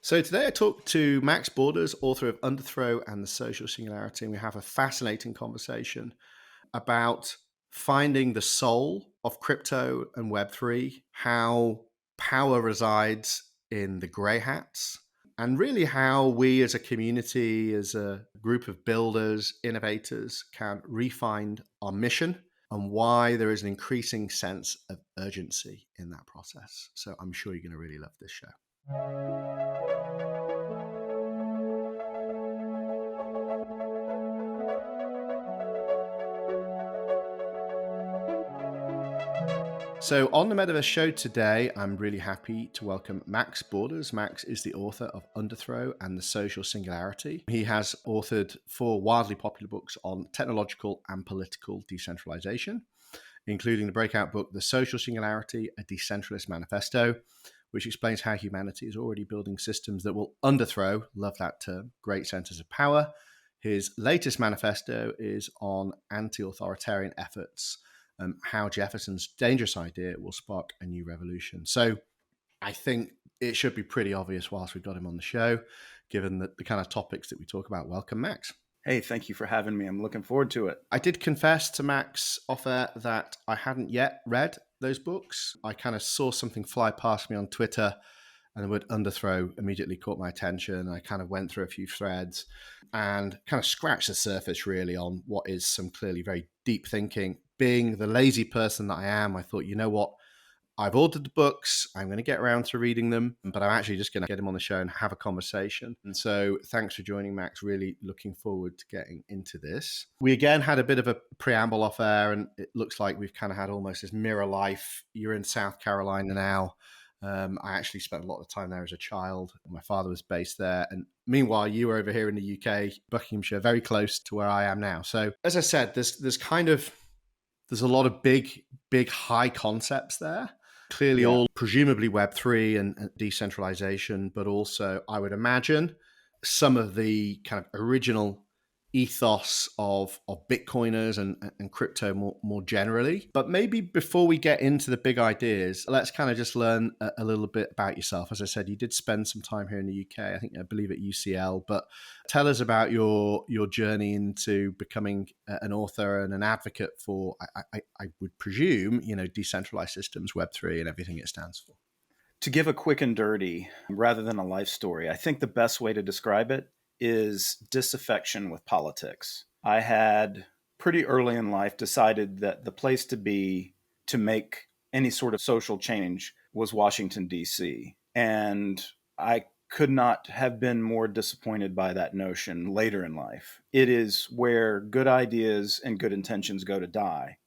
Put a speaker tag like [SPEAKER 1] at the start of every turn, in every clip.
[SPEAKER 1] So today I talked to Max Borders, author of Underthrow and the Social Singularity, and we have a fascinating conversation about finding the soul of crypto and Web3, how power resides in the grey hats, and really how we as a community, as a group of builders, innovators, can refine our mission and why there is an increasing sense of urgency in that process. So I'm sure you're going to really love this show. So on the Metaverse show today, I'm really happy to welcome Max Borders. Max is the author of Underthrow and the Social Singularity. He has authored 4 wildly popular books on technological and political decentralization, including the breakout book, The Social Singularity, a Decentralist Manifesto, which explains how humanity is already building systems that will underthrow, love that term, great centers of power. His latest manifesto is on anti-authoritarian efforts, how Jefferson's dangerous idea will spark a new revolution. So I think it should be pretty obvious whilst we've got him on the show, given the kind of topics that we talk about. Welcome, Max.
[SPEAKER 2] Hey, thank you for having me. I'm looking forward to it.
[SPEAKER 1] I did confess to Max off air that I hadn't yet read those books. I kind of saw something fly past me on Twitter, and the word underthrow immediately caught my attention. I kind of went through a few threads and kind of scratched the surface really on what is some clearly very deep thinking. Being the lazy person that I am, I thought, you know what? I've ordered the books. I'm going to get around to reading them, but I'm actually just going to get him on the show and have a conversation. And so thanks for joining, Max. Really looking forward to getting into this. We again had a bit of a preamble off air, and it looks like we've kind of had almost this mirror life. You're in South Carolina now. I actually spent a lot of time there as a child. My father was based there. And meanwhile, you were over here in the UK, Buckinghamshire, very close to where I am now. So as I said, there's a lot of big, high concepts there. Clearly all presumably Web3 and decentralization, but also I would imagine some of the kind of original ethos of Bitcoiners and crypto more generally. But maybe before we get into the big ideas, let's kind of just learn a little bit about yourself. As I said, you did spend some time here in the UK, I believe at UCL, but tell us about your journey into becoming an author and an advocate for, I would presume, decentralized systems, Web3 and everything it stands for.
[SPEAKER 2] To give a quick and dirty rather than a life story, I think the best way to describe it is disaffection with politics. I had pretty early in life decided that the place to be to make any sort of social change was Washington, D.C. And I could not have been more disappointed by that notion later in life. It is where good ideas and good intentions go to die.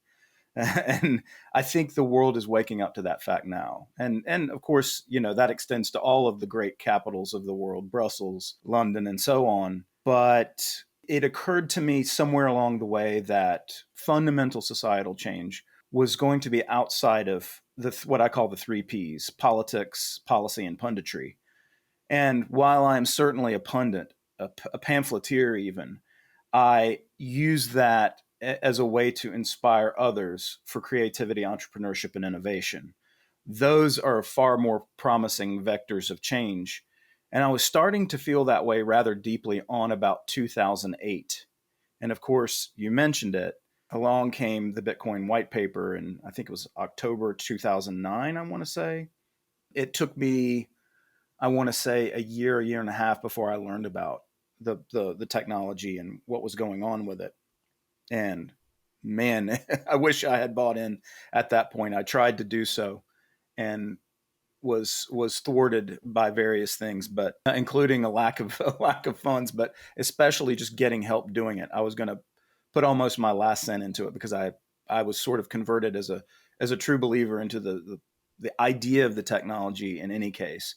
[SPEAKER 2] And I think the world is waking up to that fact now. And of course, that extends to all of the great capitals of the world, Brussels, London, and so on. But it occurred to me somewhere along the way that fundamental societal change was going to be outside of what I call the 3 Ps, politics, policy, and punditry. And while I'm certainly a pundit, a pamphleteer even, I use that as a way to inspire others for creativity, entrepreneurship, and innovation. Those are far more promising vectors of change. And I was starting to feel that way rather deeply on about 2008. And of course, you mentioned it. Along came the Bitcoin white paper, and I think it was October 2009, I want to say. It took me, I want to say, a year and a half before I learned about the technology and what was going on with it. And man, I wish I had bought in at that point. I tried to do so and was thwarted by various things, but including a lack of funds, but especially just getting help doing it. I was going to put almost my last cent into it because I was sort of converted as a true believer into the idea of the technology in any case.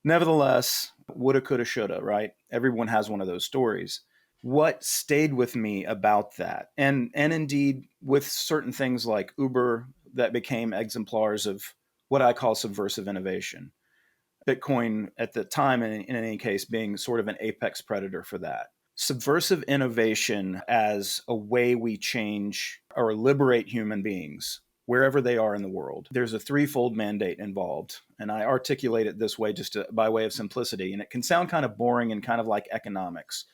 [SPEAKER 2] Nevertheless, woulda, coulda, shoulda, right? Everyone has one of those stories. What stayed with me about that, and indeed with certain things like Uber that became exemplars of what I call subversive innovation. Bitcoin at the time, in any case, being sort of an apex predator for that. Subversive innovation as a way we change or liberate human beings wherever they are in the world. There's a threefold mandate involved. And I articulate it this way by way of simplicity. And it can sound kind of boring and kind of like economics,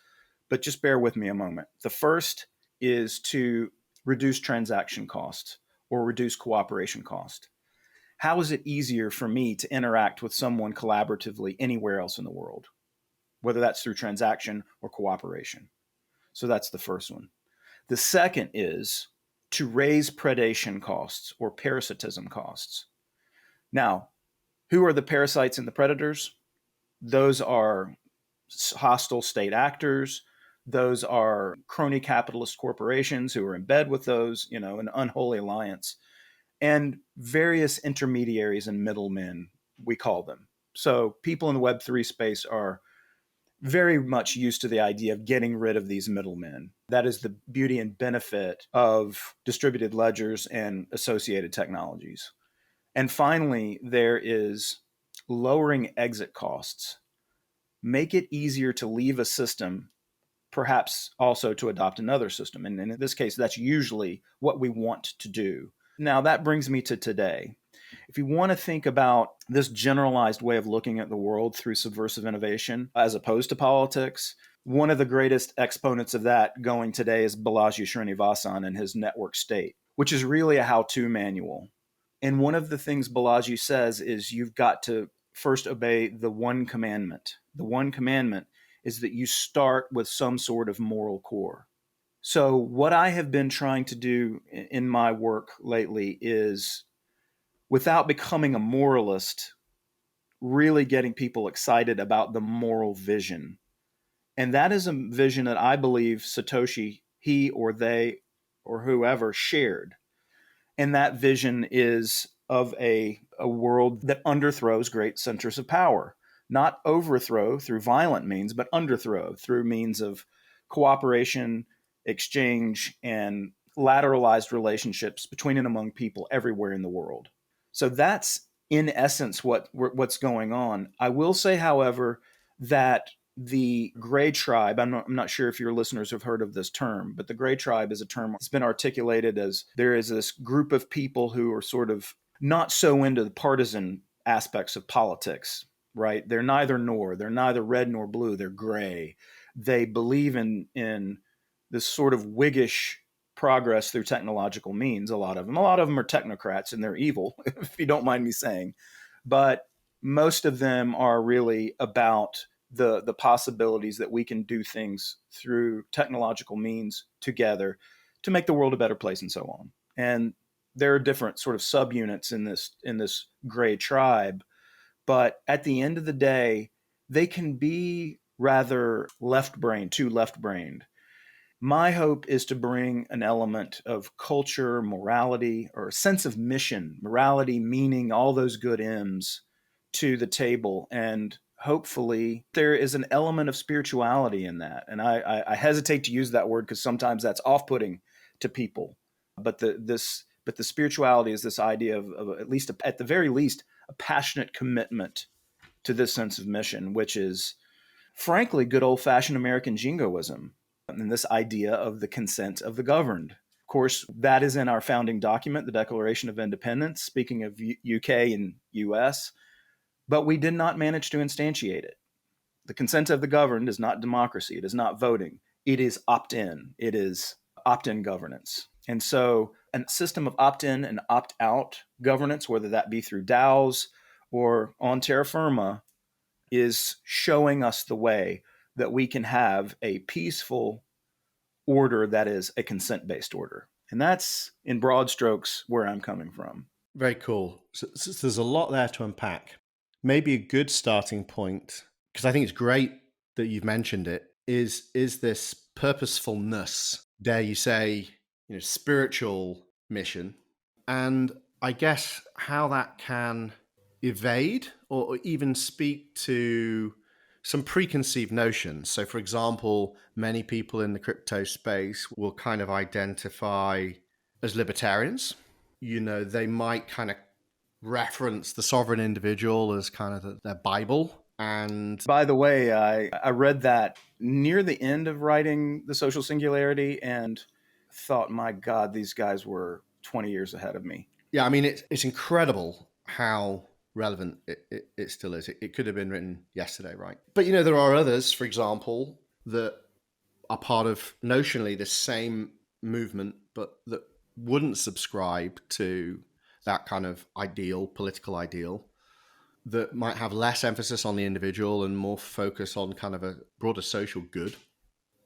[SPEAKER 2] but just bear with me a moment. The first is to reduce transaction costs or reduce cooperation cost. How is it easier for me to interact with someone collaboratively anywhere else in the world, whether that's through transaction or cooperation? So that's the first one. The second is to raise predation costs or parasitism costs. Now, who are the parasites and the predators? Those are hostile state actors. Those are crony capitalist corporations who are in bed with those, an unholy alliance, and various intermediaries and middlemen, we call them. So people in the Web3 space are very much used to the idea of getting rid of these middlemen. That is the beauty and benefit of distributed ledgers and associated technologies. And finally, there is lowering exit costs. Make it easier to leave a system, perhaps also to adopt another system. And in this case, that's usually what we want to do. Now, that brings me to today. If you want to think about this generalized way of looking at the world through subversive innovation as opposed to politics, one of the greatest exponents of that going today is Balaji Srinivasan and his network state, which is really a how-to manual. And one of the things Balaji says is you've got to first obey the one commandment. The one commandment is that you start with some sort of moral core. So what I have been trying to do in my work lately is, without becoming a moralist, really getting people excited about the moral vision. And that is a vision that I believe Satoshi, he or they or whoever shared. And that vision is of a world that underthrows great centers of power. Not overthrow through violent means, but underthrow through means of cooperation, exchange, and lateralized relationships between and among people everywhere in the world. So that's in essence what's going on. I will say, however, that the gray tribe, I'm not sure if your listeners have heard of this term, but the gray tribe is a term that's been articulated as there is this group of people who are sort of not so into the partisan aspects of politics, right? They're neither nor. They're neither red nor blue. They're gray. They believe in this sort of Whiggish progress through technological means. A lot of them are technocrats and they're evil, if you don't mind me saying. But most of them are really about the possibilities that we can do things through technological means together to make the world a better place and so on. And there are different sort of subunits in this gray tribe. But at the end of the day, they can be rather left-brained, too left-brained. My hope is to bring an element of culture, morality, or a sense of mission, morality, meaning, all those good M's to the table. And hopefully there is an element of spirituality in that. And I hesitate to use that word because sometimes that's off-putting to people. But the spirituality is this idea of at least, at the very least, a passionate commitment to this sense of mission, which is, frankly, good old-fashioned American jingoism. And this idea of the consent of the governed. Of course, that is in our founding document, the Declaration of Independence, speaking of UK and US, but we did not manage to instantiate it. The consent of the governed is not democracy. It is not voting. It is opt-in. It is opt-in governance. And so a system of opt-in and opt-out governance, whether that be through DAOs or on terra firma, is showing us the way that we can have a peaceful order that is a consent-based order. And that's, in broad strokes, where I'm coming from.
[SPEAKER 1] Very cool. So there's a lot there to unpack. Maybe a good starting point, because I think it's great that you've mentioned it, is this purposefulness, dare you say, spiritual mission. And I guess how that can evade or even speak to some preconceived notions. So, for example, many people in the crypto space will kind of identify as libertarians. They might kind of reference the sovereign individual as kind of their Bible. And
[SPEAKER 2] by the way, I read that near the end of writing The Social Singularity and thought, my God, these guys were 20 years ahead of me.
[SPEAKER 1] Yeah, I mean, it's incredible how relevant it still is. It could have been written yesterday, right? But, there are others, for example, that are part of notionally the same movement, but that wouldn't subscribe to that kind of political ideal, that might have less emphasis on the individual and more focus on kind of a broader social good.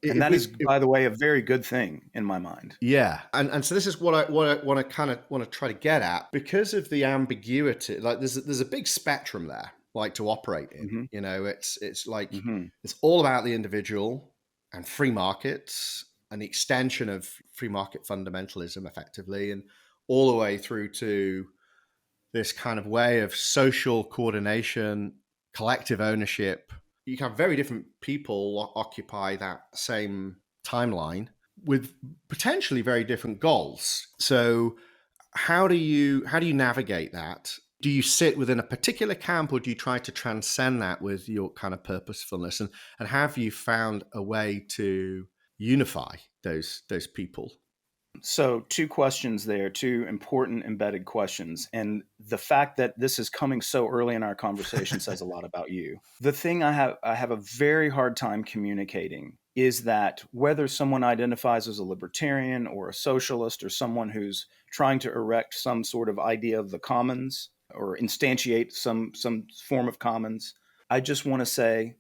[SPEAKER 2] And that is, by the way, a very good thing in my mind.
[SPEAKER 1] Yeah, and so this is what I want to try to get at, because of the ambiguity. Like there's a big spectrum there, like to operate in.
[SPEAKER 2] Mm-hmm.
[SPEAKER 1] It's like
[SPEAKER 2] Mm-hmm.
[SPEAKER 1] it's all about the individual and free markets and the extension of free market fundamentalism, effectively, and all the way through to this kind of way of social coordination, collective ownership. You can have very different people occupy that same timeline with potentially very different goals. So how do you navigate that? Do you sit within a particular camp, or do you try to transcend that with your kind of purposefulness? And have you found a way to unify those people?
[SPEAKER 2] So, two questions there, two important embedded questions. And the fact that this is coming so early in our conversation says a lot about you. The thing I have a very hard time communicating is that whether someone identifies as a libertarian or a socialist, or someone who's trying to erect some sort of idea of the commons or instantiate some form of commons, I just want to say,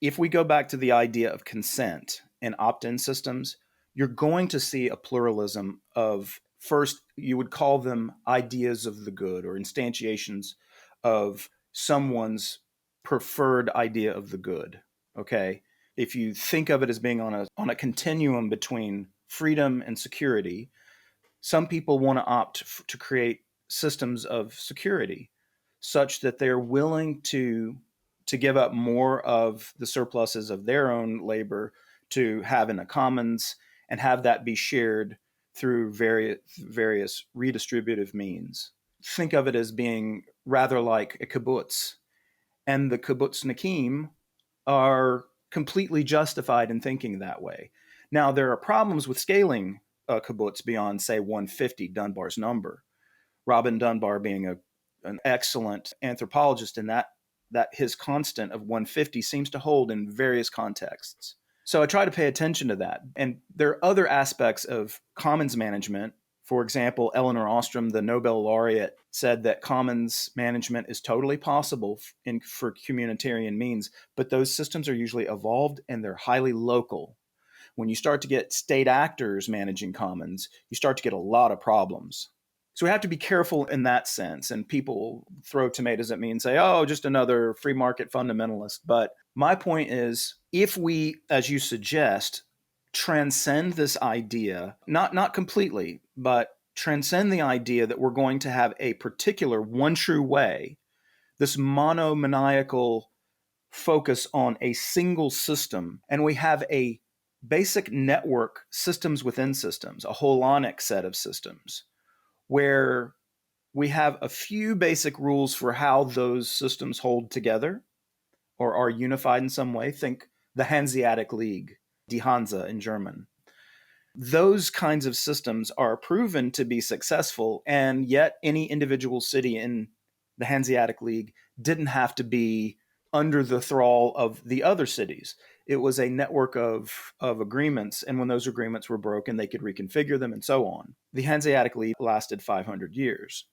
[SPEAKER 2] if we go back to the idea of consent and opt-in systems, you're going to see a pluralism of, first, you would call them ideas of the good or instantiations of someone's preferred idea of the good. Okay. If you think of it as being on a continuum between freedom and security, some people want to opt to create systems of security such that they're willing to give up more of the surpluses of their own labor to have in a commons and have that be shared through various redistributive means. Think of it as being rather like a kibbutz, and the kibbutznikim are completely justified in thinking that way. Now, there are problems with scaling a kibbutz beyond, say, 150, Dunbar's number. Robin Dunbar being an excellent anthropologist in that his constant of 150 seems to hold in various contexts. So I try to pay attention to that. And there are other aspects of commons management. For example, Elinor Ostrom, the Nobel laureate, said that commons management is totally possible for communitarian means, but those systems are usually evolved and they're highly local. When you start to get state actors managing commons, you start to get a lot of problems. So we have to be careful in that sense. And people throw tomatoes at me and say, oh, just another free market fundamentalist. But my point is, if we, as you suggest, transcend this idea, not completely, but transcend the idea that we're going to have a particular one true way, this monomaniacal focus on a single system, and we have a basic network, systems within systems, a holonic set of systems, where we have a few basic rules for how those systems hold together or are unified in some way. Think the Hanseatic League, Die Hanse in German. Those kinds of systems are proven to be successful, and yet any individual city in the Hanseatic League didn't have to be under the thrall of the other cities. It was a network of agreements, and when those agreements were broken, they could reconfigure them and so on. The Hanseatic League lasted 500 years.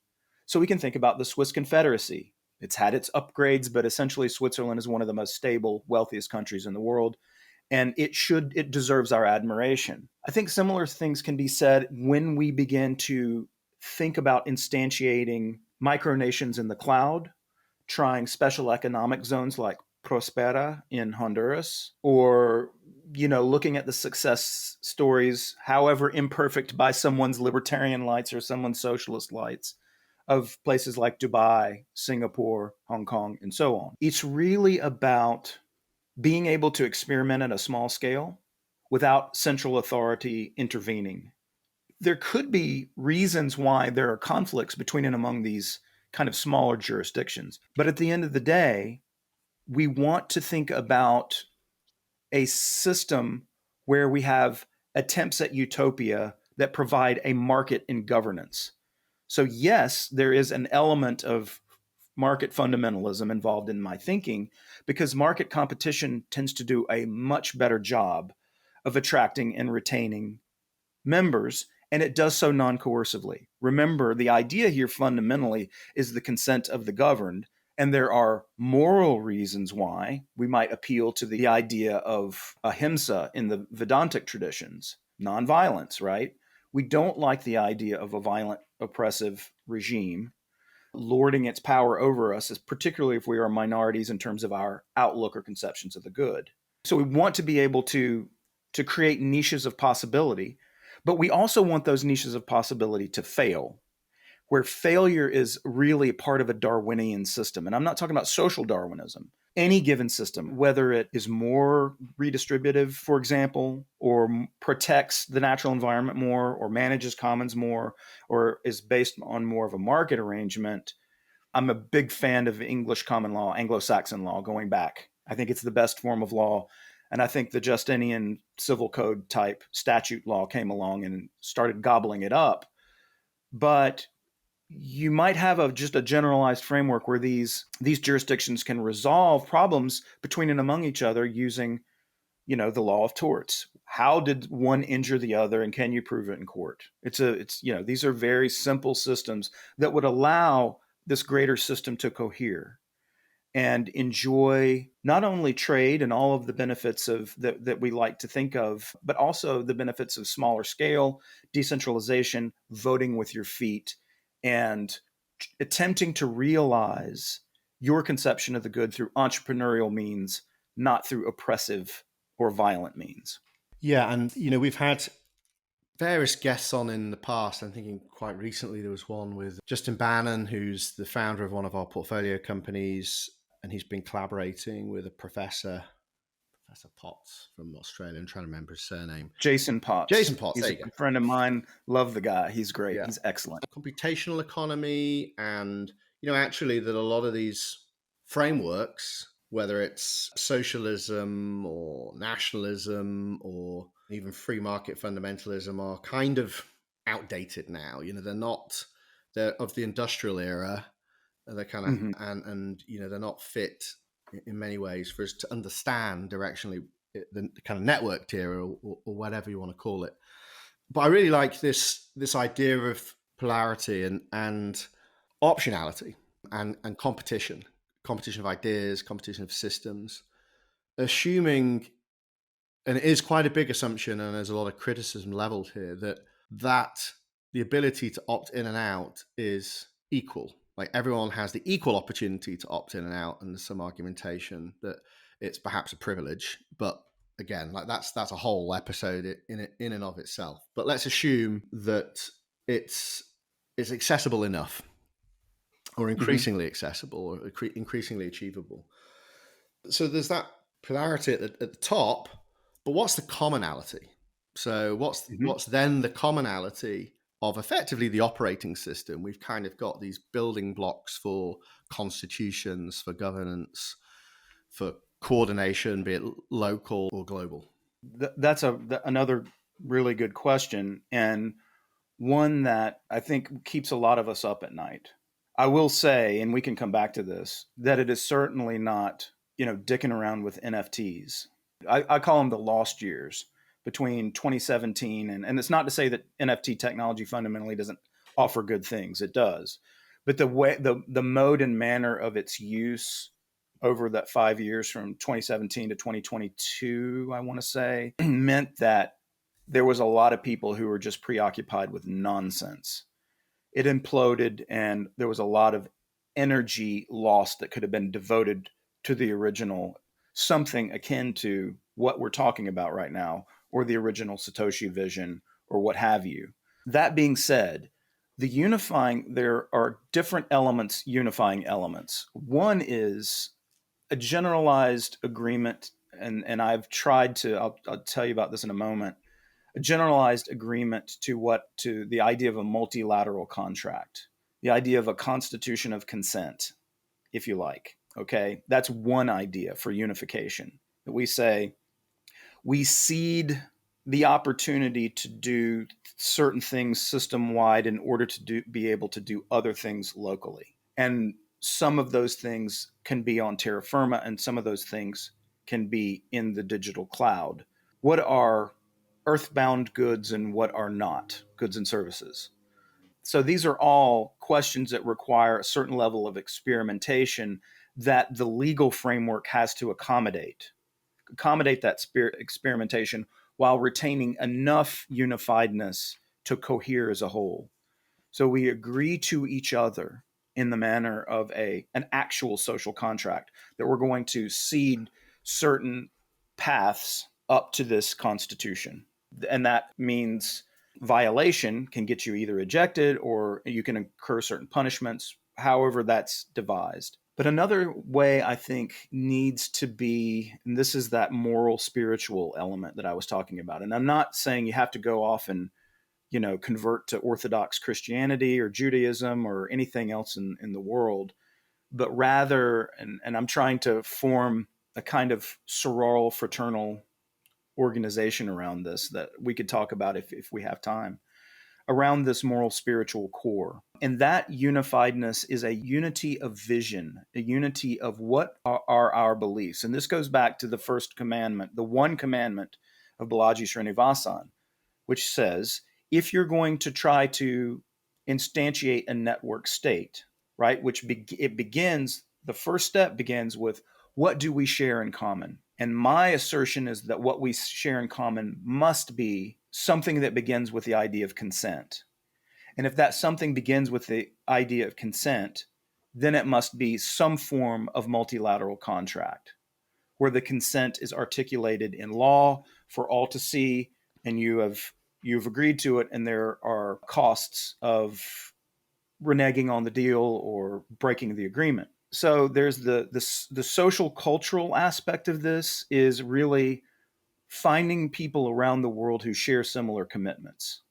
[SPEAKER 2] So we can think about the Swiss Confederacy. It's had its upgrades, but essentially Switzerland is one of the most stable, wealthiest countries in the world, and it deserves our admiration. I think similar things can be said when we begin to think about instantiating micronations in the cloud, trying special economic zones like Prospera in Honduras, or looking at the success stories, however imperfect by someone's libertarian lights or someone's socialist lights, of places like Dubai, Singapore, Hong Kong, and so on. It's really about being able to experiment at a small scale without central authority intervening. There could be reasons why there are conflicts between and among these kind of smaller jurisdictions. But at the end of the day, we want to think about a system where we have attempts at utopia that provide a market in governance. So yes, there is an element of market fundamentalism involved in my thinking, because market competition tends to do a much better job of attracting and retaining members, and it does so non-coercively. Remember, the idea here fundamentally is the consent of the governed, and there are moral reasons why we might appeal to the idea of ahimsa in the Vedantic traditions, nonviolence, right? We don't like the idea of a violent, oppressive regime lording its power over us, particularly if we are minorities in terms of our outlook or conceptions of the good. So we want to be able to create niches of possibility, but we also want those niches of possibility to fail, where failure is really part of a Darwinian system. And I'm not talking about social Darwinism. Any given system, whether it is more redistributive, for example, or protects the natural environment more, or manages commons more, or is based on more of a market arrangement. I'm a big fan of English common law, Anglo-Saxon law, going back. I think it's the best form of law. And I think the Justinian civil code type statute law came along and started gobbling it up. But you might have just a generalized framework where these jurisdictions can resolve problems between and among each other using, the law of torts. How did one injure the other, and can you prove it in court? These are very simple systems that would allow this greater system to cohere and enjoy not only trade and all of the benefits of that we like to think of, but also the benefits of smaller scale, decentralization, voting with your feet, and attempting to realize your conception of the good through entrepreneurial means, not through oppressive or violent means.
[SPEAKER 1] Yeah, and we've had various guests on in the past. I'm thinking quite recently there was one with Justin Bannon, who's the founder of one of our portfolio companies, and he's been collaborating with a Professor Potts from Australia. I'm trying to remember his surname.
[SPEAKER 2] Jason Potts.
[SPEAKER 1] Jason Potts,
[SPEAKER 2] He's
[SPEAKER 1] there you
[SPEAKER 2] a
[SPEAKER 1] go.
[SPEAKER 2] friend of mine. Love the guy. He's great.
[SPEAKER 1] Yeah.
[SPEAKER 2] He's excellent.
[SPEAKER 1] Computational economy, and actually that a lot of these frameworks, whether it's socialism or nationalism or even free market fundamentalism, are kind of outdated now. They're of the industrial era. They're kind of and they're not fit in many ways for us to understand directionally the kind of networked era or whatever you want to call it. But I really like this idea of polarity and optionality and competition of ideas, competition of systems, assuming, and it is quite a big assumption, and there's a lot of criticism leveled here, that the ability to opt in and out is equal. Like everyone has the equal opportunity to opt in and out, and there's some argumentation that it's perhaps a privilege, but again, like that's a whole episode in and of itself. But let's assume that it's accessible enough, or increasingly accessible, or increasingly achievable. So there's that polarity at the top, but what's the commonality? So what's then the commonality of effectively the operating system? We've kind of got these building blocks for constitutions, for governance, for coordination, be it local or global.
[SPEAKER 2] That's another really good question, and one that I think keeps a lot of us up at night. I will say, and we can come back to this, that it is certainly not, dicking around with NFTs. I call them the lost years between 2017 and it's not to say that NFT technology fundamentally doesn't offer good things. It does. But the mode and manner of its use over that 5 years from 2017 to 2022, I want to say, meant that there was a lot of people who were just preoccupied with nonsense. It imploded, and there was a lot of energy lost that could have been devoted to the original, something akin to what we're talking about right now, or the original Satoshi vision, or what have you. That being said, there are different elements, unifying elements. One is a generalized agreement, and I've tried to, I'll tell you about this in a moment, a generalized agreement to the idea of a multilateral contract, the idea of a constitution of consent, if you like. Okay, that's one idea for unification. That we say we cede the opportunity to do certain things system wide in order to be able to do other things locally. And some of those things can be on terra firma, and some of those things can be in the digital cloud. What are earthbound goods and what are not goods and services? So these are all questions that require a certain level of experimentation that the legal framework has to accommodate that experimentation while retaining enough unifiedness to cohere as a whole. So we agree to each other in the manner of an actual social contract that we're going to cede certain paths up to this constitution. And that means violation can get you either ejected or you can incur certain punishments, however that's devised. But another way I think needs to be, and this is that moral spiritual element that I was talking about. And I'm not saying you have to go off and, convert to Orthodox Christianity or Judaism or anything else in the world, but rather, and I'm trying to form a kind of sororal fraternal organization around this that we could talk about if we have time, around this moral spiritual core. And that unifiedness is a unity of vision, a unity of what are our beliefs. And this goes back to the first commandment, the one commandment of Balaji Srinivasan, which says, if you're going to try to instantiate a network state, right, the first step begins with, what do we share in common? And my assertion is that what we share in common must be something that begins with the idea of consent. And if that something begins with the idea of consent, then it must be some form of multilateral contract where the consent is articulated in law for all to see, and you've agreed to it, and there are costs of reneging on the deal or breaking the agreement. So there's the social cultural aspect of this is really finding people around the world who share similar commitments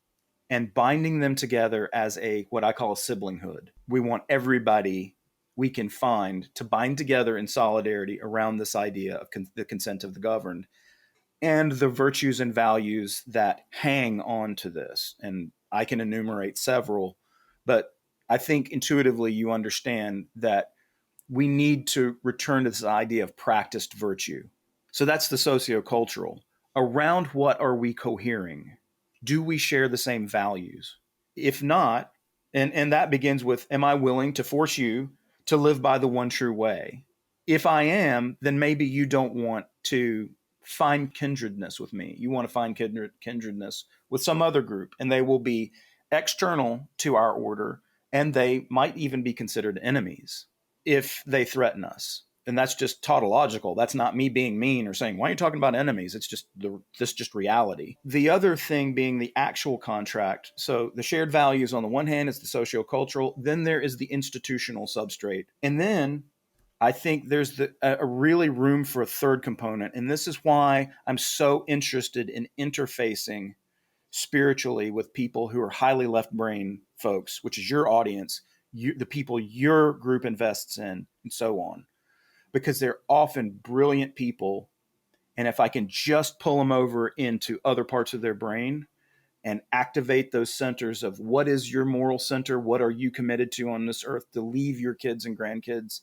[SPEAKER 2] and binding them together as what I call a siblinghood. We want everybody we can find to bind together in solidarity around this idea of the consent of the governed and the virtues and values that hang on to this. And I can enumerate several, but I think intuitively you understand that we need to return to this idea of practiced virtue. So that's the sociocultural. Around what are we cohering? Do we share the same values? If not, and that begins with, am I willing to force you to live by the one true way? If I am, then maybe you don't want to find kindredness with me. You want to find kindredness with some other group, and they will be external to our order, and they might even be considered enemies if they threaten us. And that's just tautological. That's not me being mean or saying, why are you talking about enemies? It's just reality. The other thing being the actual contract. So the shared values on the one hand is the sociocultural, then there is the institutional substrate. And then I think there's a really room for a third component. And this is why I'm so interested in interfacing spiritually with people who are highly left brain folks, which is your audience, the people your group invests in, and so on. Because they're often brilliant people. And if I can just pull them over into other parts of their brain and activate those centers of what is your moral center, what are you committed to on this earth to leave your kids and grandkids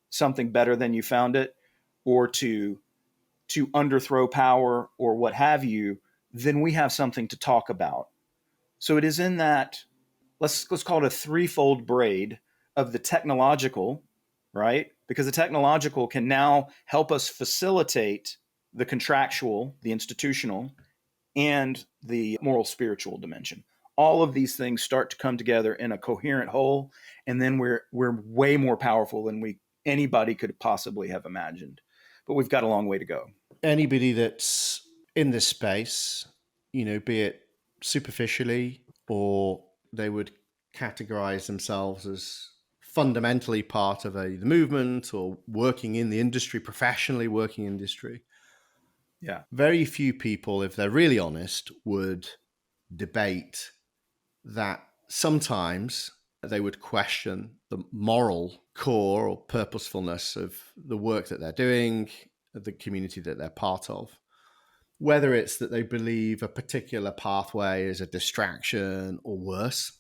[SPEAKER 2] something better than you found it, or to underthrow power or what have you, then we have something to talk about. So it is in that, let's call it a threefold braid of the technological, right? Because the technological can now help us facilitate the contractual, the institutional, and the moral spiritual dimension. All of these things start to come together in a coherent whole, and then we're way more powerful than anybody could possibly have imagined. But we've got a long way to go.
[SPEAKER 1] Anybody that's in this space, be it superficially or they would categorize themselves as fundamentally part of the movement or working in the industry, professionally working in industry.
[SPEAKER 2] Yeah.
[SPEAKER 1] Very few people, if they're really honest, would debate that sometimes they would question the moral core or purposefulness of the work that they're doing, the community that they're part of. whether it's that they believe a particular pathway is a distraction or worse.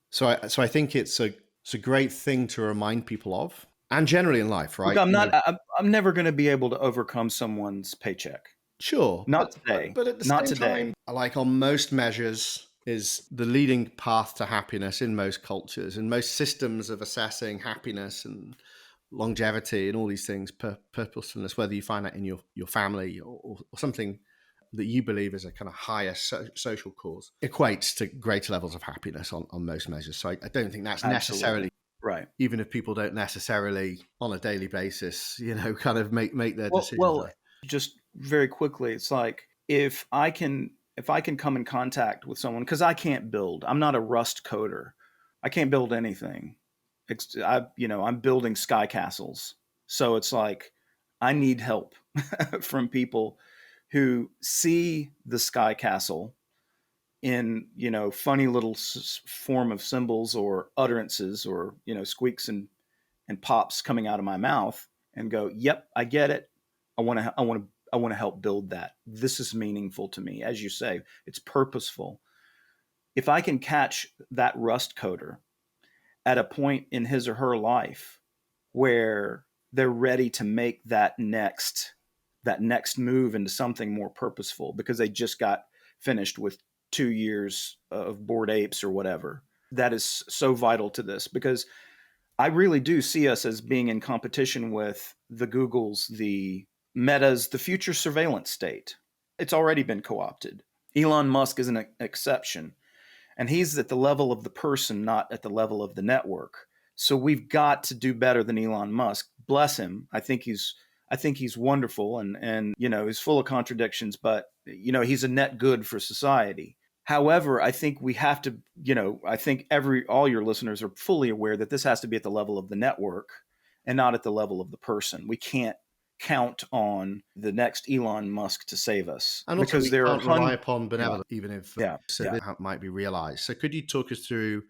[SPEAKER 1] So I think it's a great thing to remind people of, and generally in life,
[SPEAKER 2] Look,
[SPEAKER 1] right? You know,
[SPEAKER 2] I'm never going to be able to overcome someone's paycheck.
[SPEAKER 1] sure,
[SPEAKER 2] Not
[SPEAKER 1] but
[SPEAKER 2] today.
[SPEAKER 1] but at the
[SPEAKER 2] Not
[SPEAKER 1] same
[SPEAKER 2] today.
[SPEAKER 1] time, like on most measures, is the leading path to happiness in most cultures, in most systems of assessing happiness and longevity and all these things, purposefulness, whether you find that in your family or something that you believe is a kind of higher social cause, equates to greater levels of happiness on most measures. So I don't think that's
[SPEAKER 2] Absolutely.
[SPEAKER 1] necessarily
[SPEAKER 2] Right.
[SPEAKER 1] even if people don't necessarily on a daily basis, kind of make their
[SPEAKER 2] Well,
[SPEAKER 1] decisions.
[SPEAKER 2] well, just very quickly, it's like if I can come in contact with someone, because I can't build. I'm not a Rust coder. I can't build anything. I'm building sky castles. So it's like I need help from people who see the sky castle in funny little form of symbols or utterances or squeaks and pops coming out of my mouth and go, "Yep, I get it. I want to help build that. This is meaningful to me." As you say, it's purposeful. If I can catch that Rust coder at a point in his or her life where they're ready to make that next move into something more purposeful because they just got finished with 2 years of Bored Apes or whatever. That is so vital to this because I really do see us as being in competition with the Googles, the Metas, the future surveillance state. It's already been co-opted. Elon Musk is an exception, and he's at the level of the person, not at the level of the network. So we've got to do better than Elon Musk. Bless him. I think he's wonderful and he's full of contradictions, but he's a net good for society. However, I think we have to, I think all your listeners are fully aware that this has to be at the level of the network and not at the level of the person. We can't count on the next Elon Musk to save us
[SPEAKER 1] And also,
[SPEAKER 2] because
[SPEAKER 1] we
[SPEAKER 2] there are
[SPEAKER 1] can't rely upon
[SPEAKER 2] yeah,
[SPEAKER 1] benevolence, even if
[SPEAKER 2] yeah, yeah.
[SPEAKER 1] that might be realized. So, could you talk us through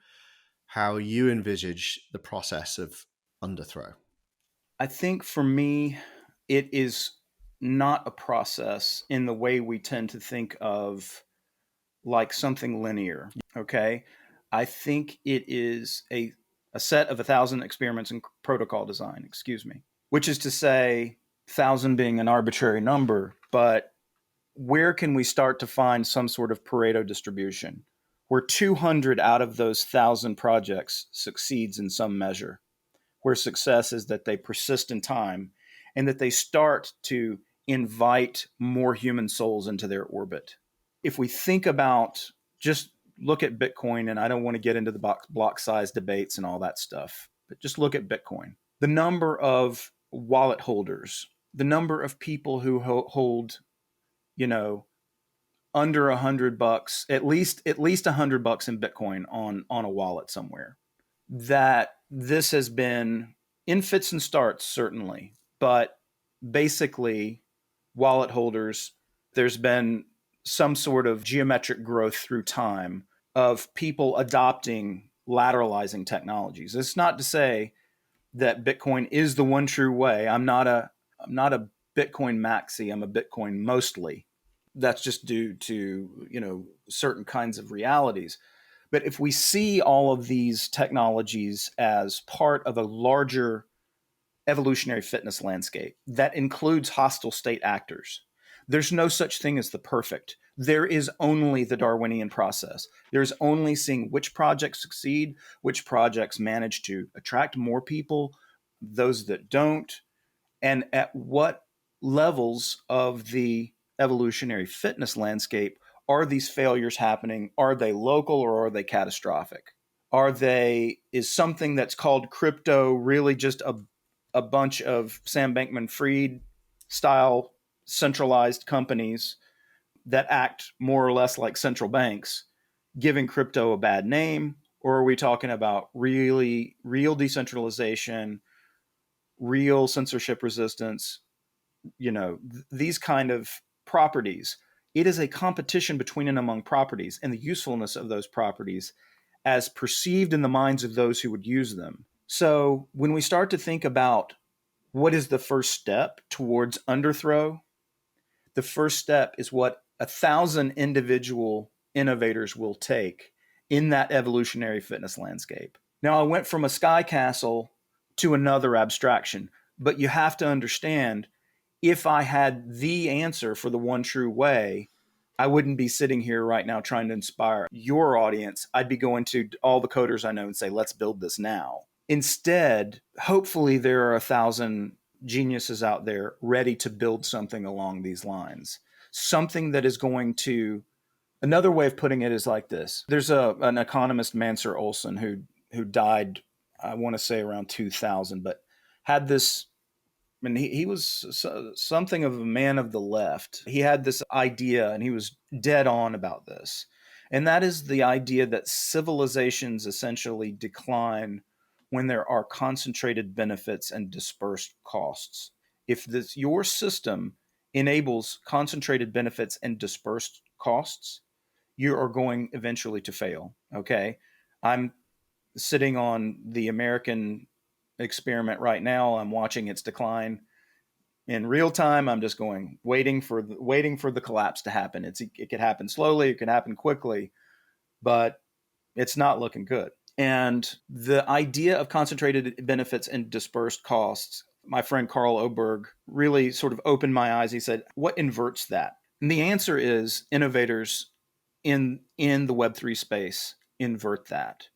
[SPEAKER 1] how you envisage the process of underthrow?
[SPEAKER 2] I think for me, it is not a process in the way we tend to think of like something linear. Okay. I think it is a set of 1,000 experiments in protocol design, excuse me, which is to say, 1,000 being an arbitrary number, but where can we start to find some sort of Pareto distribution where 200 out of those 1,000 projects succeeds in some measure, where success is that they persist in time and that they start to invite more human souls into their orbit. If we think about just look at Bitcoin, and I don't want to get into the block size debates and all that stuff, but just look at Bitcoin. The number of wallet holders, the number of people who hold, under $100, at least $100 in Bitcoin on a wallet somewhere. That this has been in fits and starts, certainly, but basically, wallet holders, there's been some sort of geometric growth through time of people adopting lateralizing technologies. It's not to say that Bitcoin is the one true way. I'm not a Bitcoin maxi. I'm a Bitcoin mostly. That's just due to certain kinds of realities. But if we see all of these technologies as part of a larger evolutionary fitness landscape that includes hostile state actors, there's no such thing as the perfect. There is only the Darwinian process. There's only seeing which projects succeed, which projects manage to attract more people, those that don't, and at what levels of the evolutionary fitness landscape are these failures happening? Are they local or are they catastrophic? Is something that's called crypto really just a bunch of Sam Bankman-Fried style centralized companies that act more or less like central banks, giving crypto a bad name? Or are we talking about real decentralization, real censorship resistance, these kind of properties? It is a competition between and among properties and the usefulness of those properties as perceived in the minds of those who would use them. So when we start to think about what is the first step towards underthrow, the first step is what 1,000 individual innovators will take in that evolutionary fitness landscape. Now, I went from a sky castle to another abstraction, but you have to understand, if I had the answer for the one true way, I wouldn't be sitting here right now trying to inspire your audience. I'd be going to all the coders I know and say, let's build this now. Instead, hopefully there are 1,000 geniuses out there ready to build something along these lines. Something that is going to, another way of putting it is like this. There's an economist, Mansur Olson, who died, I want to say around 2000, but had this, and he was something of a man of the left. He had this idea, and he was dead on about this. And that is the idea that civilizations essentially decline when there are concentrated benefits and dispersed costs. If your system enables concentrated benefits and dispersed costs, you are going eventually to fail. Okay. I'm sitting on the American experiment right now. I'm watching its decline in real time. I'm just waiting for the collapse to happen. It could happen slowly, it could happen quickly, but it's not looking good. And the idea of concentrated benefits and dispersed costs, my friend Carl Oberg really sort of opened my eyes. He said, what inverts that? And the answer is innovators in the Web3 space invert that.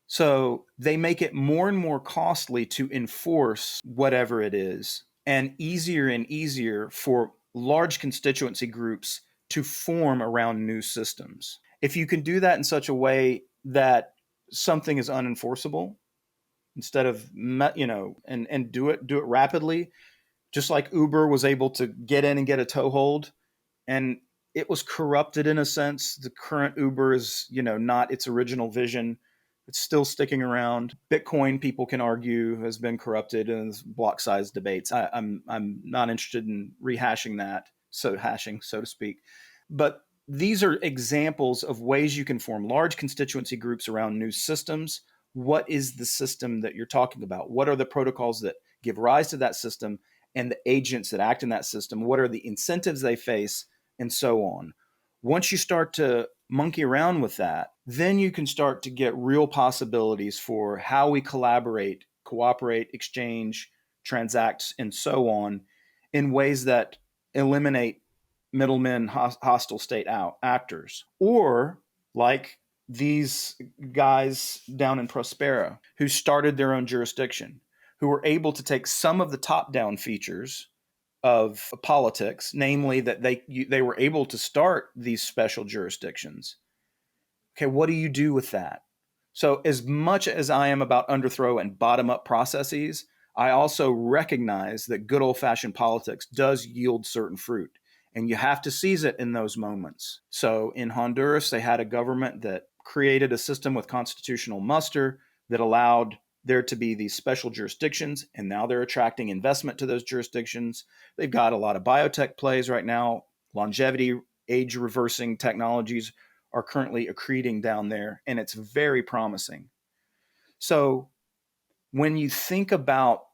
[SPEAKER 2] So they make it more and more costly to enforce whatever it is, and easier for large constituency groups to form around new systems. If you can do that in such a way that something is unenforceable, instead of, and do it rapidly, just like Uber was able to get in and get a toehold, and it was corrupted in a sense. The current Uber is, not its original vision. It's still sticking around. Bitcoin, people can argue, has been corrupted in block size debates. I'm not interested in rehashing that, so to speak. But these are examples of ways you can form large constituency groups around new systems. What is the system that you're talking about? What are the protocols that give rise to that system and the agents that act in that system? What are the incentives they face, and so on? Once you start to monkey around with that, then you can start to get real possibilities for how we collaborate, cooperate, exchange, transact, and so on, in ways that eliminate middlemen, hostile state actors. Or like these guys down in Prospera who started their own jurisdiction, who were able to take some of the top-down features of politics, namely that they were able to start these special jurisdictions. Okay, what do you do with that? So as much as I am about underthrow and bottom-up processes, I also recognize that good old-fashioned politics does yield certain fruit, and you have to seize it in those moments. So in Honduras, they had a government that created a system with constitutional muster that allowed there to be these special jurisdictions, and now they're attracting investment to those jurisdictions. They've got a lot of biotech plays right now. Longevity, age reversing technologies are currently accreting down there, and it's very promising. So when you think about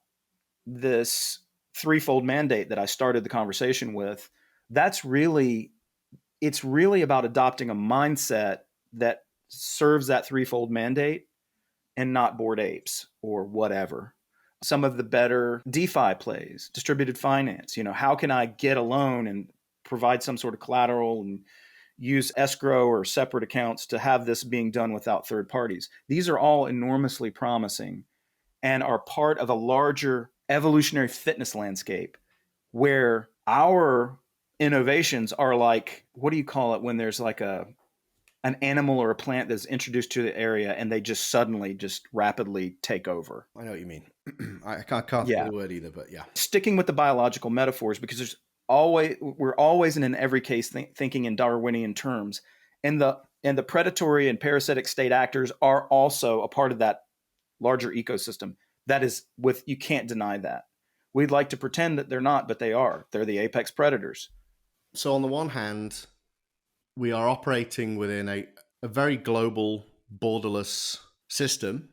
[SPEAKER 2] this threefold mandate that I started the conversation with, it's really about adopting a mindset that serves that threefold mandate and not Bored Apes or whatever. Some of the better DeFi plays, distributed finance, how can I get a loan and provide some sort of collateral and use escrow or separate accounts to have this being done without third parties? These are all enormously promising and are part of a larger evolutionary fitness landscape where our innovations are like, what do you call it when there's like an animal or a plant that's introduced to the area and they just suddenly just rapidly take over?
[SPEAKER 1] I know what you mean. I can't think of the word either, but yeah.
[SPEAKER 2] Sticking with the biological metaphors, because we're always and in every case thinking in Darwinian terms, and the predatory and parasitic state actors are also a part of that larger ecosystem. That is, you can't deny that. We'd like to pretend that they're not, but they are. They're the apex predators.
[SPEAKER 1] So on the one hand, we are operating within a very global, borderless system.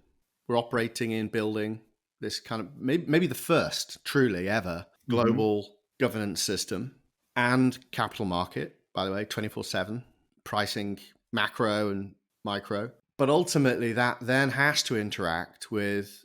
[SPEAKER 1] We're operating in building this kind of maybe the first truly ever global governance system. and capital market, by the way, 24/7, pricing macro and micro. But ultimately, that then has to interact with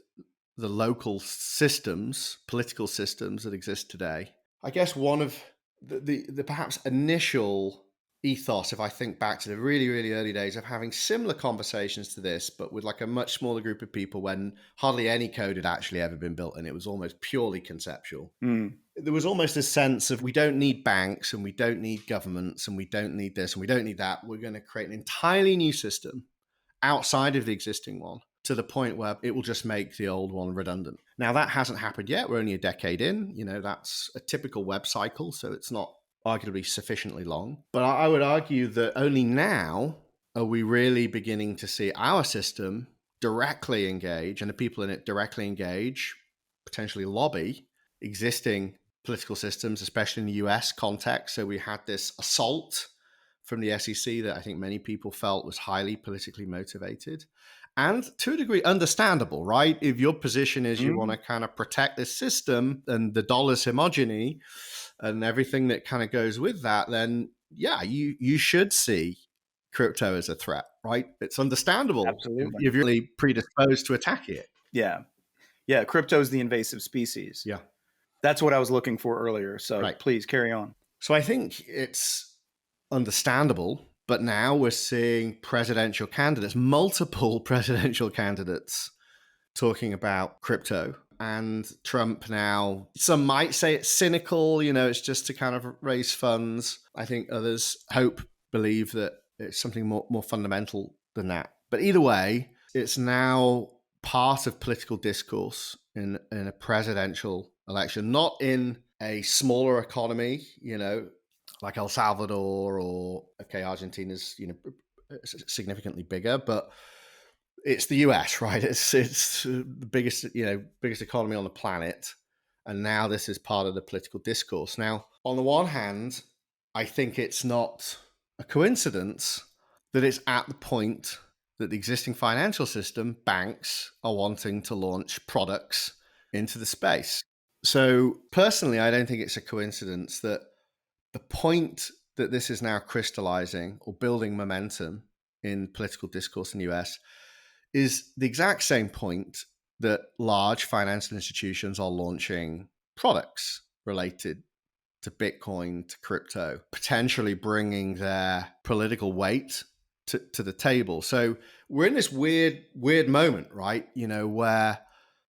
[SPEAKER 1] the local systems, political systems that exist today. I guess one of the perhaps initial ethos, if I think back to the really, really early days of having similar conversations to this, but with like a much smaller group of people when hardly any code had actually ever been built and it was almost purely conceptual. There was almost a sense of we don't need banks and we don't need governments and we don't need this and we don't need that. We're going to create an entirely new system outside of the existing one to the point where it will just make the old one redundant. Now, that hasn't happened yet. We're only a decade in. That's a typical web cycle, so it's not arguably sufficiently long. But I would argue that only now are we really beginning to see our system directly engage and the people in it directly engage, potentially lobby existing political systems, especially in the US context. So we had this assault from the SEC that I think many people felt was highly politically motivated and to a degree understandable, right? If your position is you want to kind of protect this system and the dollar's homogeny and everything that kind of goes with that, then yeah, you should see crypto as a threat, right? It's understandable.
[SPEAKER 2] Absolutely.
[SPEAKER 1] If you're really predisposed to attack it.
[SPEAKER 2] Yeah. Yeah. Crypto is the invasive species.
[SPEAKER 1] Yeah.
[SPEAKER 2] That's what I was looking for earlier. So
[SPEAKER 1] Right.
[SPEAKER 2] Please carry on.
[SPEAKER 1] So I think it's understandable, but now we're seeing presidential candidates, multiple presidential candidates talking about crypto. And Trump now, some might say it's cynical, it's just to kind of raise funds. I think others believe that it's something more fundamental than that. But either way, it's now part of political discourse in a presidential election, not in a smaller economy, like El Salvador or, Argentina's, significantly bigger, but it's the US, right? It's the biggest economy on the planet. And now this is part of the political discourse. Now, on the one hand, I think it's not a coincidence that it's at the point that the existing financial system, banks, are wanting to launch products into the space. So personally, I don't think it's a coincidence that the point that this is now crystallizing or building momentum in political discourse in the US is the exact same point that large financial institutions are launching products related to Bitcoin, to crypto, potentially bringing their political weight to the table. So we're in this weird moment, right? Where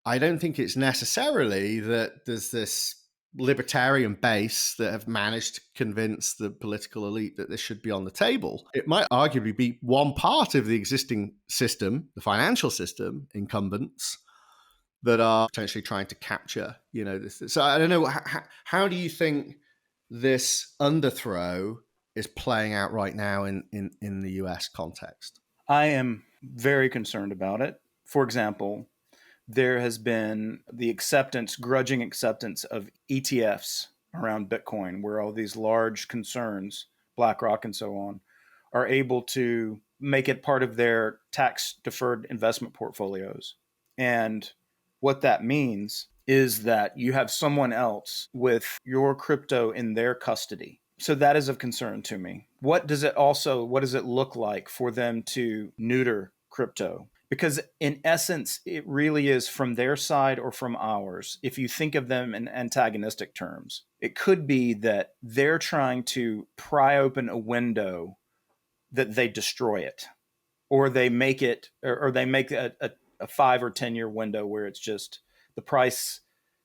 [SPEAKER 1] I don't think it's necessarily that there's this libertarian base that have managed to convince the political elite that this should be on the table. It might arguably be one part of the existing system, the financial system, incumbents that are potentially trying to capture, this. So I don't know, how do you think this underthrow is playing out right now in the US context?
[SPEAKER 2] I am very concerned about it. For example, there has been the grudging acceptance of ETFs around Bitcoin, where all these large concerns, BlackRock and so on, are able to make it part of their tax-deferred investment portfolios. And what that means is that you have someone else with your crypto in their custody. So that is of concern to me. What does it look like for them to neuter crypto? Because in essence, it really is from their side or from ours. If you think of them in antagonistic terms, it could be that they're trying to pry open a window that they destroy it, or they make it, or they make a 5 or 10 year window where it's just the price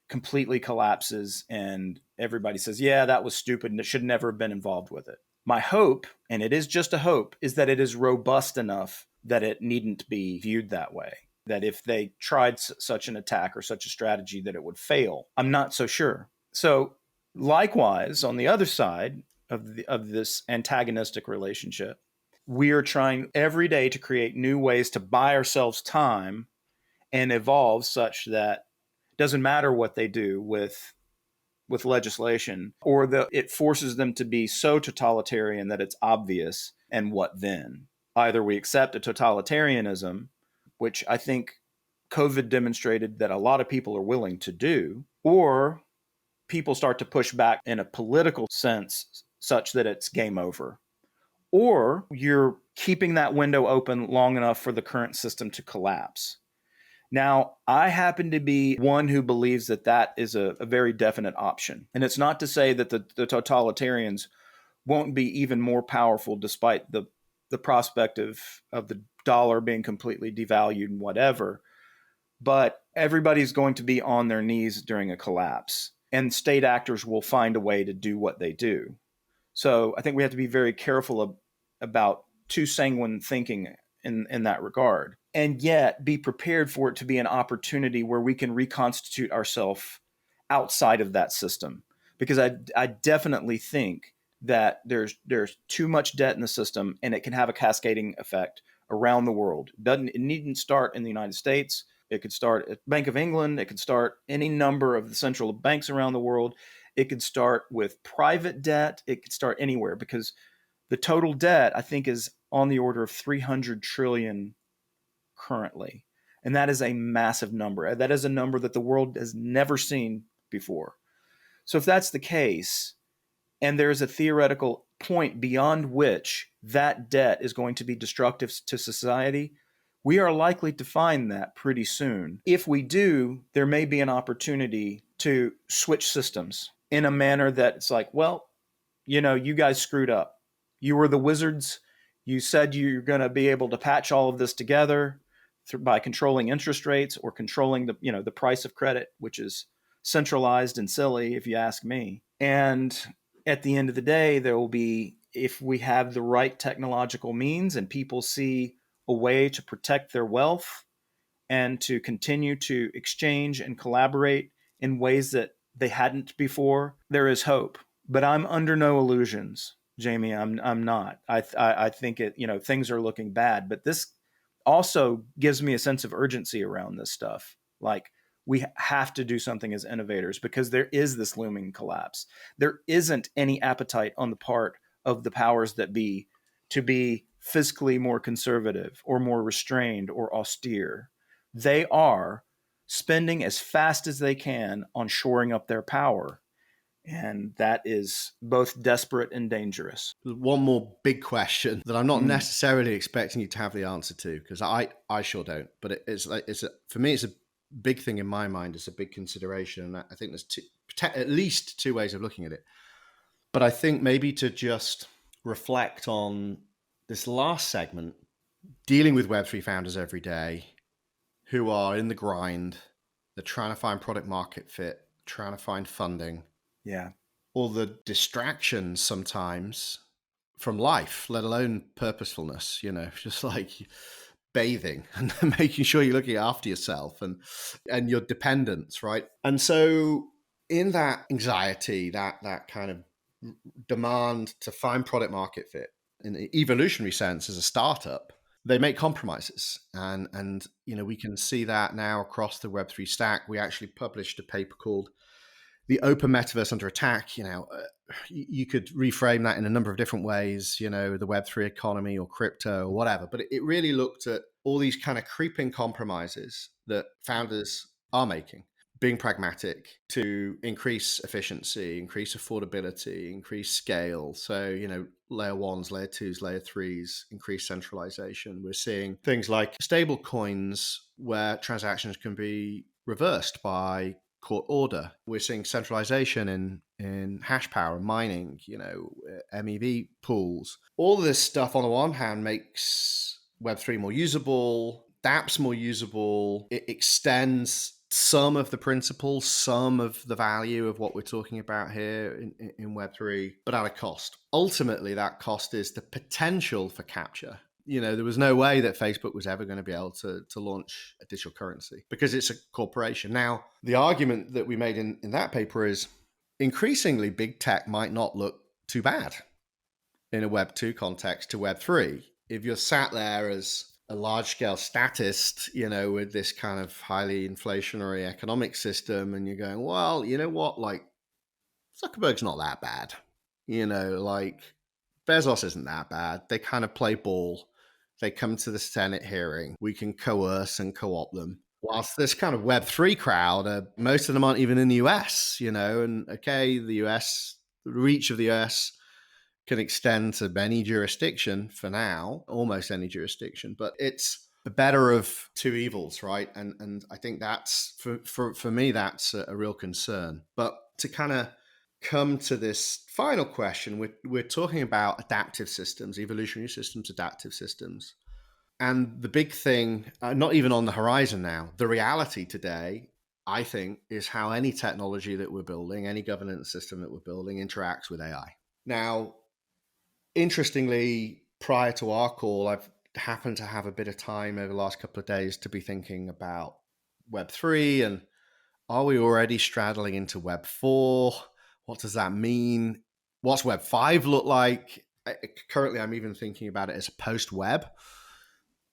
[SPEAKER 2] completely collapses and everybody says, yeah, that was stupid and it should never have been involved with it. My hope, and it is just a hope, is that it is robust enough that it needn't be viewed that way. That if they tried such an attack or such a strategy, that it would fail. I'm not so sure. So likewise, on the other side of this antagonistic relationship, we are trying every day to create new ways to buy ourselves time and evolve such that it doesn't matter what they do with legislation, or that it forces them to be so totalitarian that it's obvious. And what then? Either we accept a totalitarianism, which I think COVID demonstrated that a lot of people are willing to do, or people start to push back in a political sense such that it's game over. Or you're keeping that window open long enough for the current system to collapse. Now, I happen to be one who believes that that is a very definite option. And it's not to say that the totalitarians won't be even more powerful despite the prospect of the dollar being completely devalued and whatever. But everybody's going to be on their knees during a collapse. And state actors will find a way to do what they do. So I think we have to be very careful about too sanguine thinking in that regard, and yet be prepared for it to be an opportunity where we can reconstitute ourselves outside of that system. Because I definitely think that there's too much debt in the system, and it can have a cascading effect around the world. It needn't start in the United States. It could start at Bank of England. It could start any number of the central banks around the world. It could start with private debt. It could start anywhere, because the total debt, I think, is on the order of 300 trillion currently. And that is a massive number. That is a number that the world has never seen before. So if that's the case, and there's a theoretical point beyond which that debt is going to be destructive to society, we are likely to find that pretty soon. If we do, there may be an opportunity to switch systems in a manner that it's like, well, you guys screwed up. You were the wizards. You said you're going to be able to patch all of this together by controlling interest rates or controlling the price of credit, which is centralized and silly, if you ask me. And at the end of the day, there will be, if we have the right technological means and people see a way to protect their wealth and to continue to exchange and collaborate in ways that they hadn't before, there is hope. But I'm under no illusions, Jamie. I'm not. I think things are looking bad, but this also gives me a sense of urgency around this stuff. Like, we have to do something as innovators, because there is this looming collapse. There isn't any appetite on the part of the powers that be to be fiscally more conservative or more restrained or austere. They are spending as fast as they can on shoring up their power. And that is both desperate and dangerous.
[SPEAKER 1] One more big question that I'm not necessarily expecting you to have the answer to, because I sure don't. But for me, it's a big thing in my mind. It's a big consideration. And I think there's at least two ways of looking at it. But I think maybe to just reflect on this last segment, dealing with Web3 founders every day who are in the grind, they're trying to find product market fit, trying to find funding.
[SPEAKER 2] Yeah.
[SPEAKER 1] All the distractions sometimes from life, let alone purposefulness, just like bathing and making sure you're looking after yourself and your dependents, right? And so in that anxiety, that kind of demand to find product market fit, in the evolutionary sense as a startup, they make compromises. And we can see that now across the Web3 stack. We actually published a paper called The Open Metaverse Under Attack. You could reframe that in a number of different ways, the Web3 economy or crypto or whatever. But it really looked at all these kind of creeping compromises that founders are making, being pragmatic to increase efficiency, increase affordability, increase scale. So, layer ones, layer twos, layer threes, increase centralization. We're seeing things like stable coins where transactions can be reversed by court order. We're seeing centralization in hash power and mining, MEV pools. All of this stuff on the one hand makes Web3 more usable, dApps more usable. It extends some of the principles, some of the value of what we're talking about here in Web3, but at a cost. Ultimately, that cost is the potential for capture. There was no way that Facebook was ever going to be able to launch a digital currency because it's a corporation. Now, the argument that we made in that paper is increasingly big tech might not look too bad in a Web2 context to Web3. If you're sat there as a large-scale statist, with this kind of highly inflationary economic system, and you're going, well, you know what, like, Zuckerberg's not that bad. Like, Bezos isn't that bad. They kind of play ball. They come to the Senate hearing. We can coerce and co-opt them. whilst this kind of Web3 crowd, most of them aren't even in the US, and okay, the reach of the US can extend to any jurisdiction for now, almost any jurisdiction, but it's the better of two evils, right? And I think that's, for me, that's a real concern. But to kind of come to this final question, we're talking about adaptive systems, evolutionary systems, adaptive systems. And the big thing, not even on the horizon now, the reality today, I think, is how any technology that we're building, any governance system that we're building interacts with AI. Now, interestingly, prior to our call, I've happened to have a bit of time over the last couple of days to be thinking about Web3 and are we already straddling into Web4? What does that mean? What's Web5 look like? Currently, I'm even thinking about it as a post-web.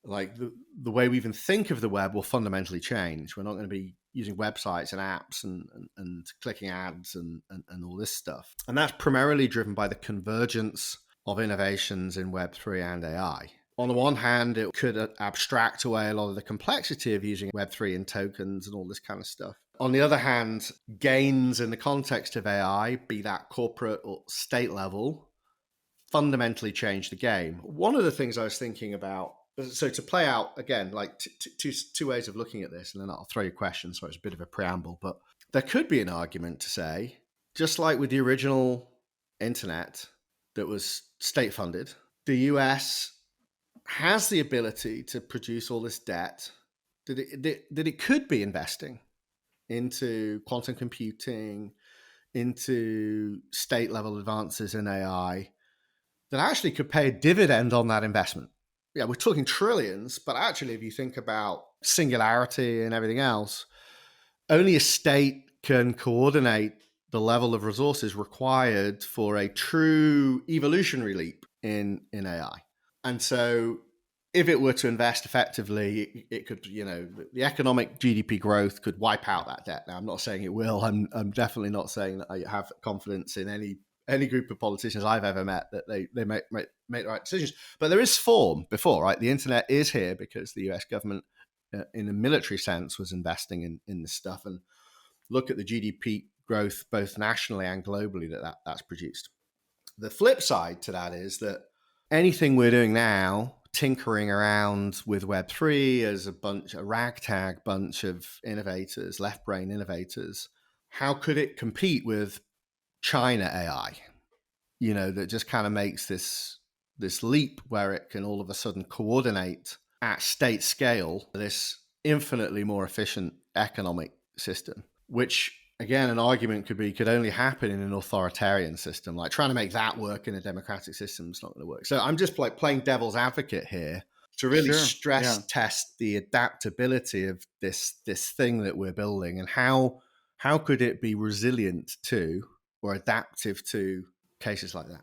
[SPEAKER 1] Like the way we even think of the web will fundamentally change. We're not going to be using websites and apps and clicking ads and all this stuff. And that's primarily driven by the convergence of innovations in Web3 and AI. On the one hand, it could abstract away a lot of the complexity of using Web3 and tokens and all this kind of stuff. On the other hand, gains in the context of AI, be that corporate or state level, fundamentally change the game. One of the things I was thinking about, so to play out, again, like two ways of looking at this, and then I'll throw you questions, so it's a bit of a preamble, but there could be an argument to say, just like with the original internet that was state funded, the US has the ability to produce all this debt that it could be investing into quantum computing, into state level advances in AI that actually could pay a dividend on that investment. Yeah, we're talking trillions, but actually, if you think about singularity and everything else, only a state can coordinate the level of resources required for a true evolutionary leap in AI. And so if it were to invest effectively, it could, the economic GDP growth could wipe out that debt. Now, I'm not saying it will. I'm definitely not saying that I have confidence in any group of politicians I've ever met that they make the right decisions. But there is form before, right? The internet is here because the US government, in a military sense, was investing in this stuff. And look at the GDP growth, both nationally and globally, that's produced. The flip side to that is that anything we're doing now, tinkering around with Web3 as a ragtag bunch of innovators, left brain innovators, how could it compete with China AI? That just kind of makes this leap where it can all of a sudden coordinate at state scale this infinitely more efficient economic system, which again, an argument could only happen in an authoritarian system. Like trying to make that work in a democratic system is not going to work. So I'm just like playing devil's advocate here to really stress test the adaptability of this thing that we're building and how could it be resilient to or adaptive to cases like that.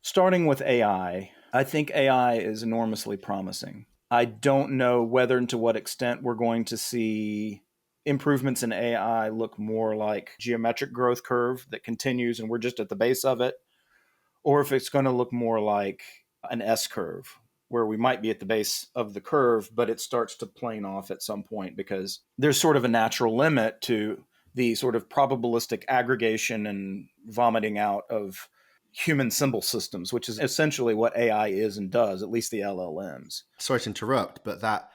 [SPEAKER 2] Starting with AI, I think AI is enormously promising. I don't know whether and to what extent we're going to see improvements in AI look more like geometric growth curve that continues and we're just at the base of it, or if it's going to look more like an S curve where we might be at the base of the curve, but it starts to plane off at some point because there's sort of a natural limit to the sort of probabilistic aggregation and vomiting out of human symbol systems, which is essentially what AI is and does, at least the LLMs.
[SPEAKER 1] Sorry to interrupt, but that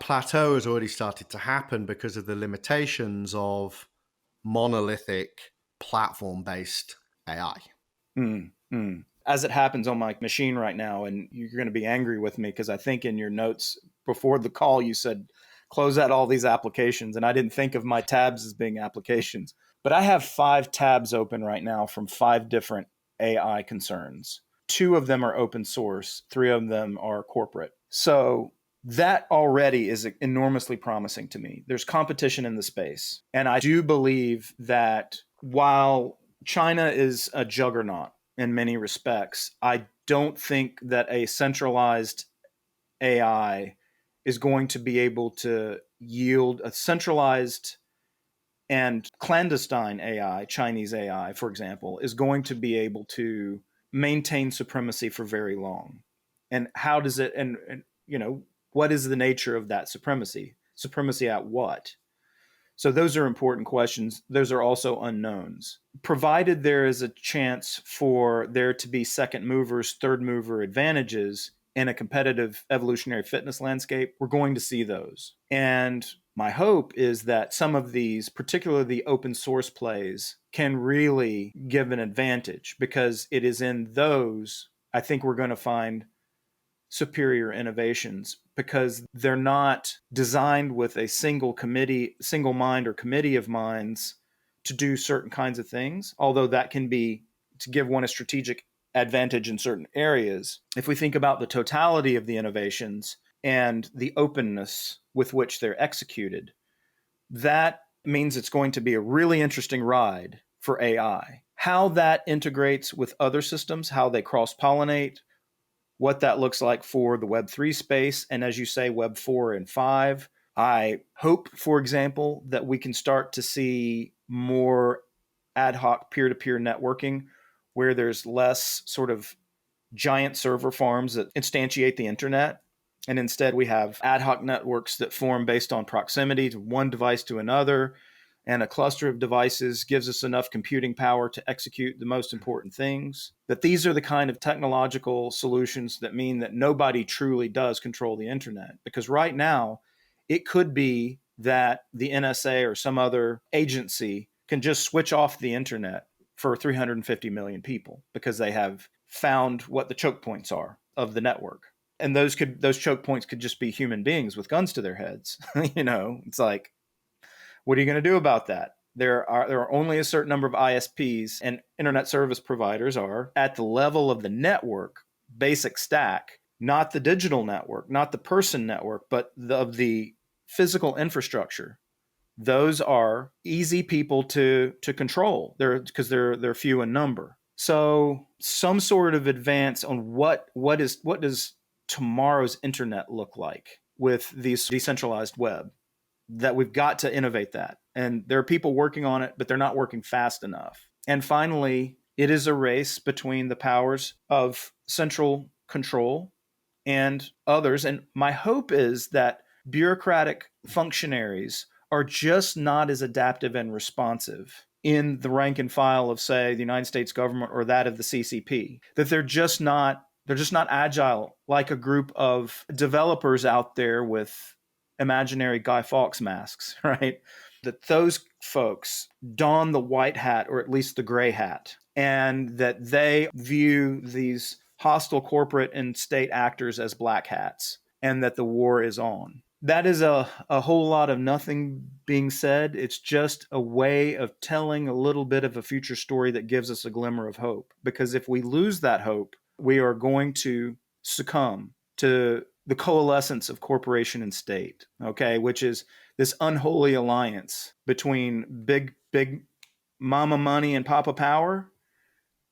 [SPEAKER 1] plateau has already started to happen because of the limitations of monolithic platform-based AI.
[SPEAKER 2] As it happens on my machine right now, and you're going to be angry with me because I think in your notes before the call, you said, close out all these applications. And I didn't think of my tabs as being applications. But I have 5 tabs open right now from 5 different AI concerns. 2 of them are open source. 3 of them are corporate. So that already is enormously promising to me. There's competition in the space. And I do believe that while China is a juggernaut in many respects, I don't think that a centralized AI is going to be able to yield a centralized and clandestine AI, Chinese AI, for example, is going to be able to maintain supremacy for very long. And how does it, and what is the nature of that supremacy? Supremacy at what? So those are important questions. Those are also unknowns. Provided there is a chance for there to be second movers, third mover advantages in a competitive evolutionary fitness landscape, we're going to see those. And my hope is that some of these, particularly the open source plays, can really give an advantage, because it is in those I think we're going to find superior innovations, because they're not designed with a single mind or committee of minds to do certain kinds of things, although that can be to give one a strategic advantage in certain areas. If we think about the totality of the innovations and the openness with which they're executed, that means it's going to be a really interesting ride for AI. How that integrates with other systems, how they cross-pollinate, what that looks like for the Web3 space, and as you say, Web 4 and 5. I hope, for example, that we can start to see more ad hoc peer-to-peer networking, where there's less sort of giant server farms that instantiate the internet. And instead, we have ad hoc networks that form based on proximity to one device to another. And a cluster of devices gives us enough computing power to execute the most important things. That these are the kind of technological solutions that mean that nobody truly does control the internet. Because right now, it could be that the NSA or some other agency can just switch off the internet for 350 million people because they have found what the choke points are of the network. And those choke points could just be human beings with guns to their heads. It's like, what are you going to do about that? There are only a certain number of ISPs, and internet service providers are at the level of the network basic stack, not the digital network, not the person network, but of the physical infrastructure. Those are easy people to control. Because they're few in number. So some sort of advance on what does tomorrow's internet look like with the decentralized web, that we've got to innovate that. And there are people working on it, but they're not working fast enough. And finally, it is a race between the powers of central control and others. And my hope is that bureaucratic functionaries are just not as adaptive and responsive in the rank and file of, say, the United States government or that of the CCP, that they're just not agile like a group of developers out there with imaginary Guy Fawkes masks, right? That those folks don the white hat, or at least the gray hat, and that they view these hostile corporate and state actors as black hats, and that the war is on. That is a whole lot of nothing being said. It's just a way of telling a little bit of a future story that gives us a glimmer of hope. Because if we lose that hope, we are going to succumb to the coalescence of corporation and state, okay, which is this unholy alliance between big mama money and papa power,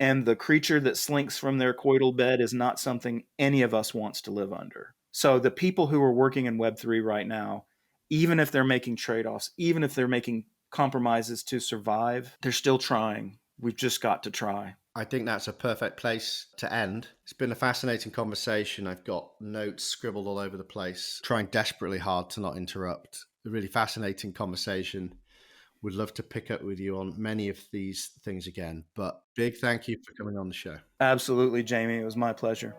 [SPEAKER 2] and the creature that slinks from their coital bed is not something any of us wants to live under. So the people who are working in Web3 right now, even if they're making trade-offs, even if they're making compromises to survive, they're still trying. We've just got to try.
[SPEAKER 1] I think that's a perfect place to end. It's been a fascinating conversation. I've got notes scribbled all over the place, trying desperately hard to not interrupt. A really fascinating conversation. Would love to pick up with you on many of these things again, but big thank you for coming on the show.
[SPEAKER 2] Absolutely, Jamie. It was my pleasure.